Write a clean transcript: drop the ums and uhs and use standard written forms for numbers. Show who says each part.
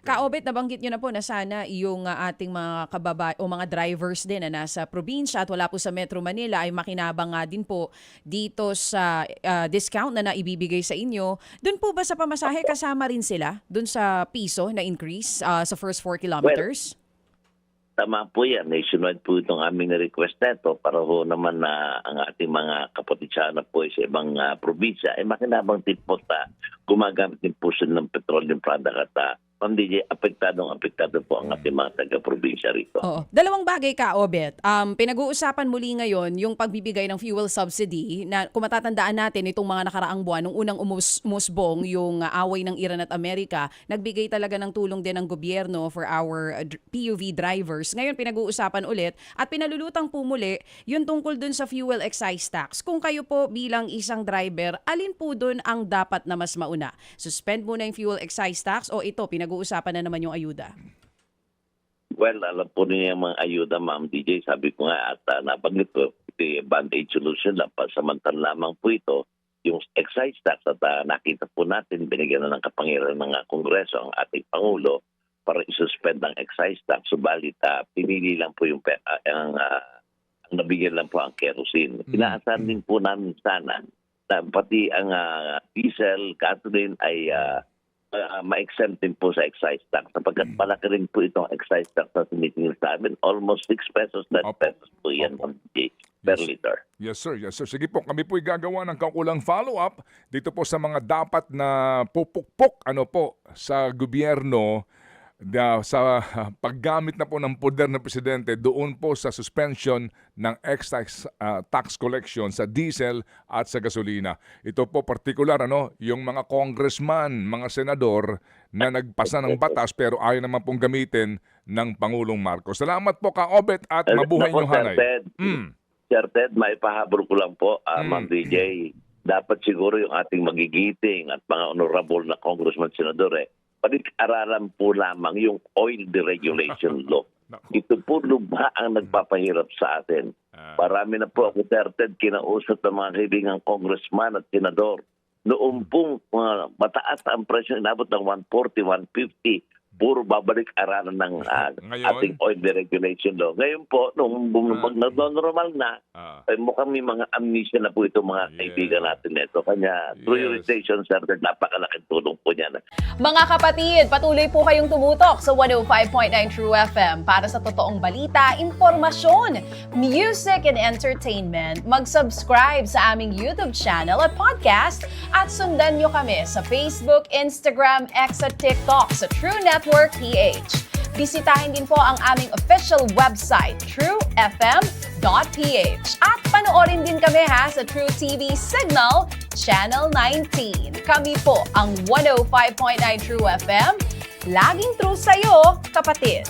Speaker 1: Ka-Obet, nabanggit nyo na po na sana yung ating mga o mga drivers din na nasa probinsya at wala po sa Metro Manila ay makinabang nga din po dito sa discount na naibibigay sa inyo. Doon po ba sa pamasahe kasama rin sila doon sa piso na increase sa first 4 kilometers?
Speaker 2: Tama po yan. Nationwide po itong aming request neto para ho naman na ang ating mga kapatisyana po sa ibang probinsya ay makinabang din po gumagamit din po sila ng petroleum product at hindi apektado po ang ating mga taga-probinsya rito.
Speaker 1: Oo. Dalawang bagay ka, Obet. Pinag-uusapan muli ngayon yung pagbibigay ng fuel subsidy na kung matatandaan natin itong mga nakaraang buwan, nung unang umusbong yung away ng Iran at Amerika, nagbigay talaga ng tulong din ng gobyerno for our PUV drivers. Ngayon pinag-uusapan ulit at pinalulutang po muli yung tungkol dun sa fuel excise tax. Kung kayo po bilang isang driver, alin po dun ang dapat na mas mauna? Suspend muna yung fuel excise tax o ito, pinag-uusapan na naman yung ayuda?
Speaker 2: Well, alam po niya yung mga ayuda, Ma'am DJ. Sabi ko nga at nabanggit ko, band-aid solution lang. Pasamantan lamang po ito yung excise tax at nakita po natin, binigyan na ng kapangyarihan ng Kongreso ang ating Pangulo para isuspend ang excise tax. Subalit, pinili lang po yung ang nabigyan lang po ang kerosene. Pinaasahan din po namin sana na pati ang diesel, gasoline ay ma-exempt din po sa excise tax. Sapagkat malaki rin po itong excise tax na sinitingin sa amin. Almost 6 pesos, 10 pesos po yan per liter.
Speaker 3: Yes, sir. Yes, sir. Sige po, kami po'y gagawa ng kaukulang follow-up dito po sa mga dapat na pupukpok sa gobyerno sa paggamit na po ng poder ng presidente doon po sa suspension ng excise tax collection sa diesel at sa gasolina. Ito po partikular yung mga congressman, mga senador na nagpasa ng batas pero ayaw naman pong gamitin ng Pangulong Marcos. Salamat po Ka-Obet at mabuhay niyong hanay.
Speaker 2: Sir Ted, maipahabol ko lang po, Ma'am DJ, dapat siguro yung ating magigiting at mga honorable na congressman, senador panik-aralan po lamang yung oil deregulation law. Ito po lubha ang nagpapahirap sa atin. Marami na po ako, Sir Ted, kinausap ng mga kaibigang congressman at senador. Noong pong mataas ang presyo, inabot ng 140, 150, puro babalik-aralan ng ating oil deregulation law. Ngayon po, nung normal na, mukhang may mga amnesia na po itong mga kaibigan natin nito. Kanya, prioritization, sir, napakalaking tulong po niyan.
Speaker 4: Mga kapatid, patuloy po kayong tumutok sa 105.9 True FM para sa totoong balita, impormasyon, music, and entertainment. Mag-subscribe sa aming YouTube channel at podcast at sundan nyo kami sa Facebook, Instagram, X at TikTok sa True Network PH. Bisitahin din po ang aming official website, truefm.ph. At panoorin din kami sa True TV Signal, Channel 19. Kami po ang 105.9 True FM. Laging true sa'yo, kapatid.